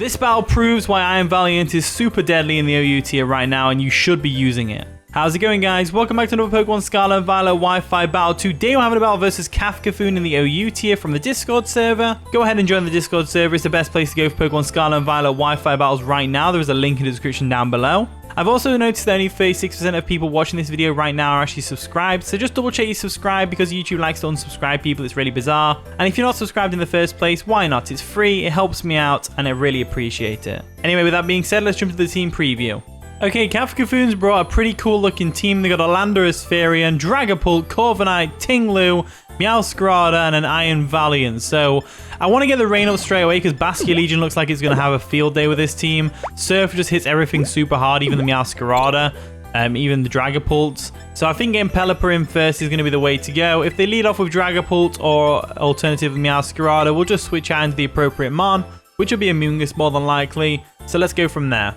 This battle proves why Iron Valiant is super deadly in the OU tier right now, and you should be using it. How's it going, guys? Welcome back to another Pokemon Scarlet and Violet Wi-Fi battle. Today we're having a battle versus Cafcafoon in the OU tier from the Discord server. Go ahead and join the Discord server. It's the best place to go for Pokemon Scarlet and Violet Wi-Fi battles right now. There is a link in the description down below. I've also noticed that only 36% of people watching this video right now are actually subscribed, so just double check you subscribe because YouTube likes to unsubscribe people. It's really bizarre. And if you're not subscribed in the first place, why not? It's free, it helps me out, and I really appreciate it. Anyway, with that being said, let's jump to the team preview. Okay, Cafcafoon's brought a pretty cool looking team. They got Tornadus-Therian, Dragapult, Corviknight, Tinglu, Meowscarada, and an Iron Valiant. So I want to get the rain up straight away because Basculegion looks like it's going to have a field day with this team. Surf just hits everything super hard, even the Meowscarada, even the Dragapult. So I think getting Pelipper in first is going to be the way to go. If they lead off with Dragapult or alternatively Meowscarada, we'll just switch out into the appropriate mon, which will be Amoonguss more than likely. So let's go from there.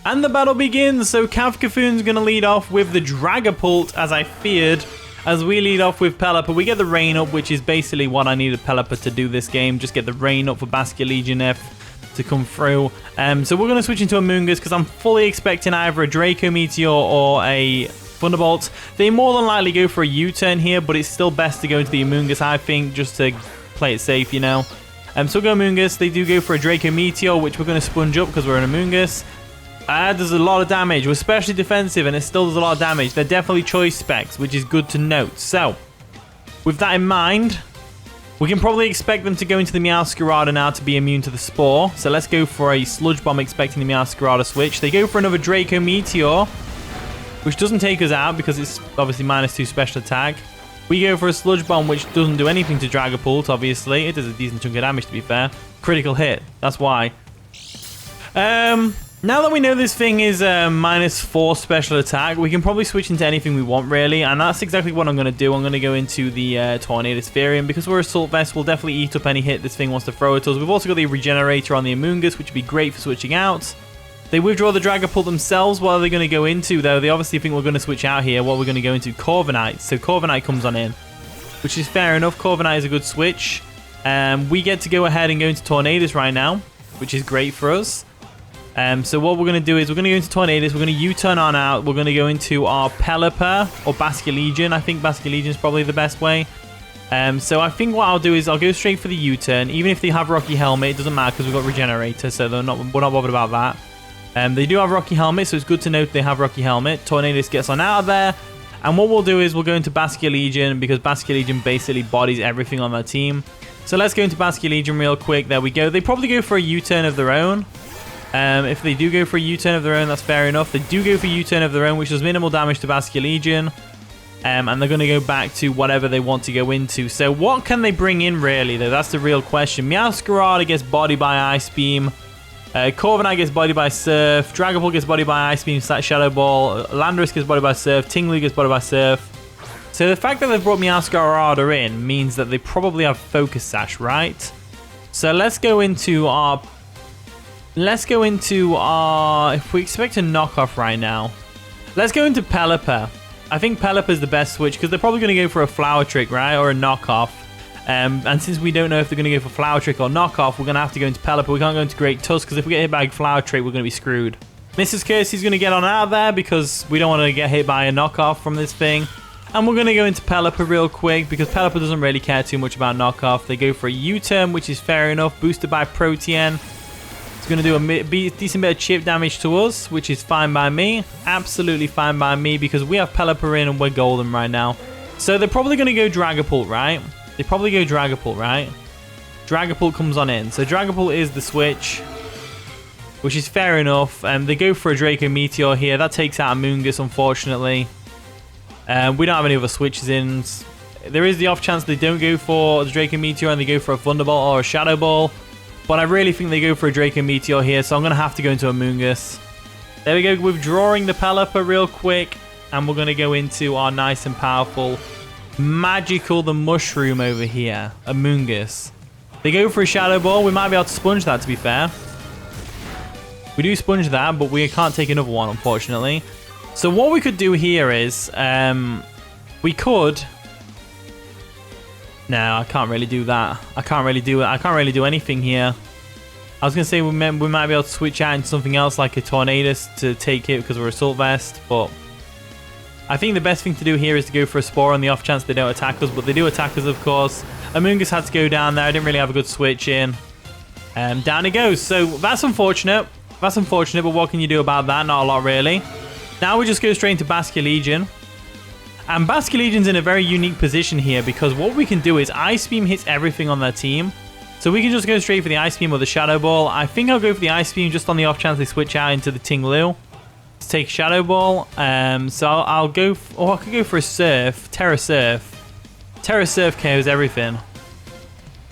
And the battle begins, so Cafcafoon's going to lead off with the Dragapult, as I feared, as we lead off with Pelipper. We get the rain up, which is basically what I needed Pelipper to do this game, just get the rain up for Basculegion-F to come through. So we're going to switch into Amoonguss, because I'm fully expecting either a Draco Meteor or a Thunderbolt. They more than likely go for a U-turn here, but it's still best to go into the Amoonguss, I think, just to play it safe, you know. So we'll go Amoonguss. They do go for a Draco Meteor, which we're going to sponge up because we're an Amoonguss. Does a lot of damage. We're especially defensive and it still does a lot of damage. They're definitely choice specs, which is good to note. So, with that in mind, we can probably expect them to go into the Meowscarada now to be immune to the Spore. So let's go for a Sludge Bomb expecting the Meowscarada switch. They go for another Draco Meteor, which doesn't take us out because it's obviously -2 special attack. We go for a Sludge Bomb, which doesn't do anything to Dragapult, obviously. It does a decent chunk of damage, to be fair. Critical hit. That's why. Now that we know this thing is -4 special attack, we can probably switch into anything we want, really. And that's exactly what I'm going to do. I'm going to go into the Tornadus-Therian. Because we're Assault Vest, we'll definitely eat up any hit this thing wants to throw at us. We've also got the Regenerator on the Amoonguss, which would be great for switching out. They withdraw the Dragapult themselves. What are they going to go into, though? They obviously think we're going to switch out here. What we're going to go into? Corviknight. So Corviknight comes on in, which is fair enough. Corviknight is a good switch. We get to go ahead and go into Tornadus right now, which is great for us. So what we're going to do is we're going to go into Tornadus, we're going to U-turn on out, we're going to go into our Pelipper or Basculegion. I think Basculegion is probably the best way. So I think what I'll do is I'll go straight for the U-turn. Even if they have Rocky Helmet, it doesn't matter because we've got Regenerator, so we're not bothered about that. They do have Rocky Helmet, so it's good to note they have Rocky Helmet. Tornadus gets on out of there. And what we'll do is we'll go into Basculegion because Basculegion basically bodies everything on their team. So let's go into Basculegion real quick. There we go. They probably go for a U-turn of their own. If they do go for a U-turn of their own, that's fair enough. They do go for a U-turn of their own, which does minimal damage to Basculegion. And they're going to go back to whatever they want to go into. So what can they bring in, really, though? That's the real question. Meowscarada gets bodied by Ice Beam. Corviknight gets bodied by Surf. Dragapult gets bodied by Ice Beam, Shadow Ball. Landorus gets bodied by Surf. Tinglu gets bodied by Surf. So the fact that they've brought Meowscarada in means that they probably have Focus Sash, right? So let's go into our... if we expect a knockoff right now, let's go into Pelipper. I think Pelipper is the best switch because they're probably going to go for a Flower Trick, right? Or a knockoff. And since we don't know if they're going to go for Flower Trick or knockoff, we're going to have to go into Pelipper. We can't go into Great Tusk because if we get hit by a Flower Trick, we're going to be screwed. Mrs. Cursey's going to get on out of there because we don't want to get hit by a knockoff from this thing. And we're going to go into Pelipper real quick because Pelipper doesn't really care too much about knockoff. They go for a U-turn, which is fair enough. Boosted by Protean. It's going to do a decent bit of chip damage to us, which is fine by me. Absolutely fine by me because we have Pelipper in and we're golden right now. So they're probably going to go Dragapult, right? They probably go Dragapult, right? Dragapult comes on in. So Dragapult is the switch, which is fair enough. They go for a Draco Meteor here. That takes out Amoonguss, unfortunately. We don't have any other switches in. There is the off chance they don't go for the Draco Meteor and they go for a Thunderbolt or a Shadow Ball. But I really think they go for a Draco Meteor here, so I'm going to have to go into Amoonguss. There we go, withdrawing the Pelipper real quick. And we're going to go into our nice and powerful magical the mushroom over here, Amoonguss. They go for a Shadow Ball. We might be able to sponge that, to be fair. We do sponge that, but we can't take another one, unfortunately. So what we could do here is we could No, I can't really do that. I can't really do it. I can't really do anything here. I was going to say we might be able to switch out into something else like a Tornadus to take it because we're Assault Vest, but I think the best thing to do here is to go for a Spore on the off chance they don't attack us, but they do attack us, of course. Amoonguss had to go down there. I didn't really have a good switch in. Down it goes. So that's unfortunate. That's unfortunate, but what can you do about that? Not a lot, really. Now we just go straight into Basculegion. And Basculegion's in a very unique position here because what we can do is Ice Beam hits everything on their team. So we can just go straight for the Ice Beam or the Shadow Ball. I think I'll go for the Ice Beam just on the off chance they switch out into the Ting-Lu. Let's take Shadow Ball. So I'll go... I could go for a Surf. Tera Surf. Tera Surf KOs everything.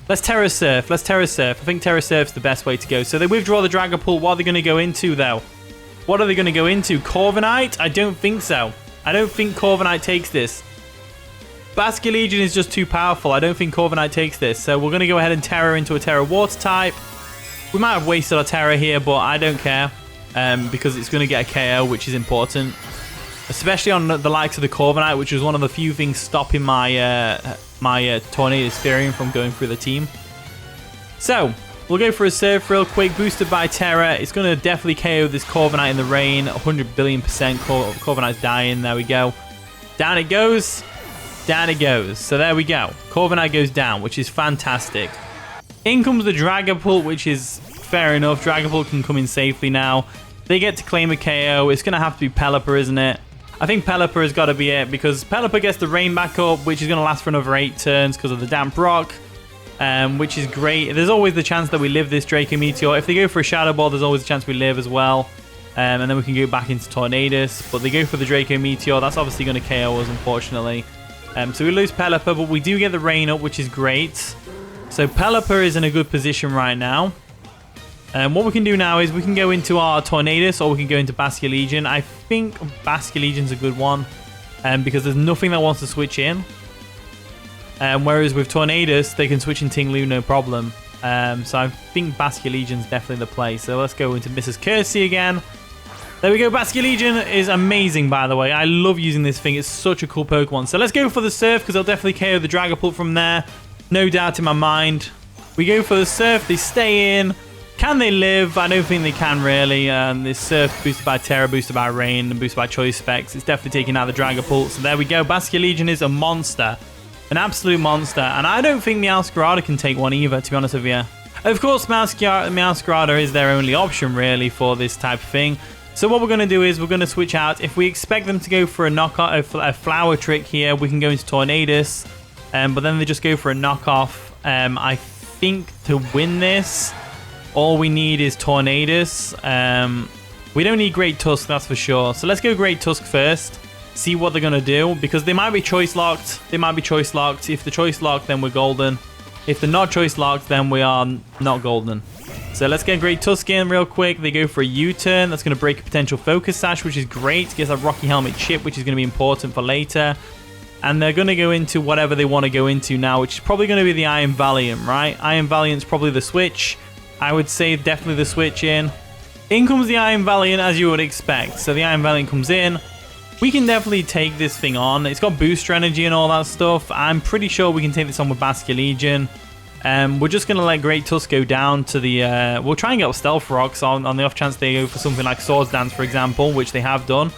Let's Tera Surf. Let's Tera Surf. I think Tera Surf's the best way to go. So they withdraw the Dragapult. What are they going to go into, though? What are they going to go into? Corviknight? I don't think so. I don't think Corviknight takes this. Basculegion is just too powerful. I don't think Corviknight takes this. So we're going to go ahead and Tera into a Tera Water type. We might have wasted our Tera here, but I don't care. Because it's going to get a KO, which is important. Especially on the likes of the Corviknight, which was one of the few things stopping my Tornadus-Therian from going through the team. So, we'll go for a Surf real quick, boosted by Tera. It's going to definitely KO this Corviknight in the rain. 100 billion %. Corviknight's dying. There we go. Down it goes. Down it goes. So there we go. Corviknight goes down, which is fantastic. In comes the Dragapult, which is fair enough. Dragapult can come in safely now. They get to claim a KO. It's going to have to be Pelipper, isn't it? I think Pelipper has got to be it because Pelipper gets the rain back up, which is going to last for another 8 turns because of the damp rock, which is great. There's always the chance that we live this Draco Meteor. If they go for a Shadow Ball, there's always a chance we live as well. And then we can go back into Tornadus. But they go for the Draco Meteor. That's obviously going to KO us, unfortunately. So we lose Pelipper, but we do get the rain up, which is great. So Pelipper is in a good position right now. What we can do now is we can go into our Tornadus or we can go into Basculegion. I think Basculegion's a good one because there's nothing that wants to switch in. Whereas with Tornadus, they can switch in Ting-Lu no problem. So I think Basculegion's definitely the play. So let's go into Mrs. Cursey again. There we go. Basculegion is amazing, by the way. I love using this thing. It's such a cool Pokemon. So let's go for the Surf because they'll definitely KO the Dragapult from there. No doubt in my mind. We go for the Surf. They stay in. Can they live? I don't think they can really. This Surf boosted by Tera, boosted by Rain, and boosted by Choice Specs. It's definitely taking out the Dragapult. So there we go. Basculegion is a monster. An absolute monster. And I don't think Meowscarada can take one either, to be honest with you. Of course, Meowscarada is their only option, really, for this type of thing. So what we're going to do is we're going to switch out. If we expect them to go for a knockoff, a Flower Trick here, we can go into Tornadus. But then they just go for a knockoff. I think to win this, all we need is Tornadus. We don't need Great Tusk, that's for sure. So let's go Great Tusk first. See what they're going to do. Because they might be choice locked. They might be choice locked. If they're choice locked, then we're golden. If they're not choice locked, then we are not golden. So let's get Great Tusk in real quick. They go for a U-turn. That's going to break a potential Focus Sash, which is great. Gets a Rocky Helmet chip, which is going to be important for later. And they're going to go into whatever they want to go into now, which is probably going to be the Iron Valiant, right? Iron Valiant's probably the switch. I would say definitely the switch in. In comes the Iron Valiant, as you would expect. So the Iron Valiant comes in. We can definitely take this thing on. It's got booster energy and all that stuff. I'm pretty sure we can take this on with Basculegion. We're just going to let Great Tusk go down to the... we'll try and get Stealth Rocks on the off chance they go for something like Swords Dance, for example, which they have done.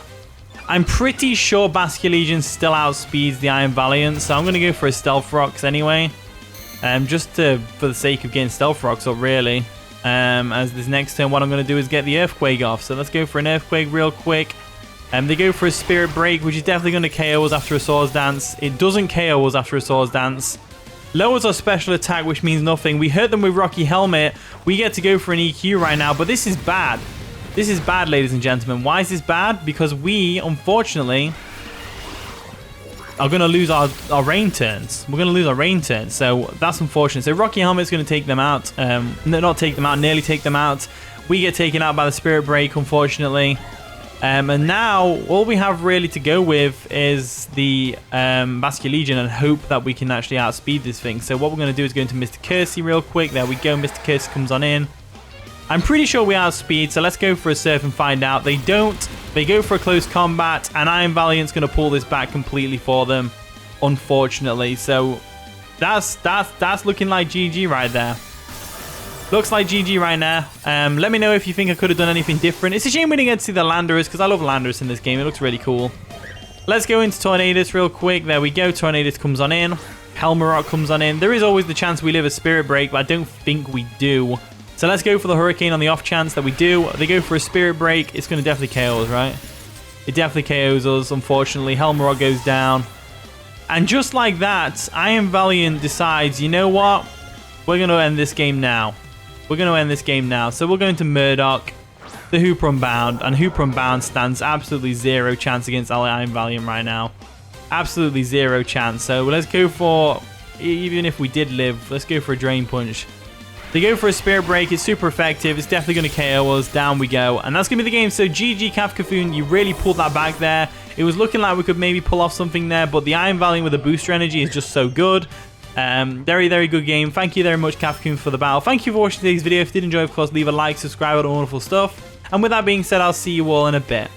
I'm pretty sure Basculegion still outspeeds the Iron Valiant, so I'm going to go for a Stealth Rocks anyway. Just for the sake of getting Stealth Rocks up, really. As this next turn, what I'm going to do is get the Earthquake off. So let's go for an Earthquake real quick. They go for a Spirit Break, which is definitely going to KO us after a Swords Dance. It doesn't KO us after a Swords Dance. Lowers our special attack, which means nothing. We hurt them with Rocky Helmet. We get to go for an EQ right now, but this is bad. This is bad, ladies and gentlemen. Why is this bad? Because we, unfortunately, are going to lose our rain turns. We're going to lose our rain turns, so that's unfortunate. So Rocky Helmet's going to take them out. No, not take them out, nearly take them out. We get taken out by the Spirit Break, unfortunately. And now, all we have really to go with is the Basculegion and hope that we can actually outspeed this thing. So what we're going to do is go into Mr. Cursey real quick. There we go. Mr. Cursey comes on in. I'm pretty sure we outspeed, so let's go for a Surf and find out. They don't. They go for a close combat, and Iron Valiant's going to pull this back completely for them, unfortunately. So That's looking like GG right there. Looks like GG right now. Let me know if you think I could have done anything different. It's a shame we didn't get to see the Landorus because I love Landorus in this game. It looks really cool. Let's go into Tornadus real quick. There we go. Tornadus comes on in. Helmaroc comes on in. There is always the chance we live a Spirit Break, but I don't think we do. So let's go for the Hurricane on the off chance that we do. They go for a Spirit Break. It's going to definitely KO us, right? It definitely KOs us, unfortunately. Helmaroc goes down. And just like that, I Am Valiant decides, you know what? We're going to end this game now. We're going to end this game now. So we're going to Murdoch, the Hooper Unbound. And Hooper Unbound stands absolutely zero chance against I Am Valiant right now. Absolutely zero chance. So let's go for, even if we did live, let's go for a Drain Punch. They go for a Spirit Break. It's super effective. It's definitely going to KO us. Down we go. And that's going to be the game. So GG Kafkafoon, you really pulled that back there. It was looking like we could maybe pull off something there, but the Iron Valiant with the booster energy is just so good. Very, very good game. Thank you very much, Kafkafoon, for the battle. Thank you for watching today's video. If you did enjoy, of course, leave a like, subscribe, all the wonderful stuff. And with that being said, I'll see you all in a bit.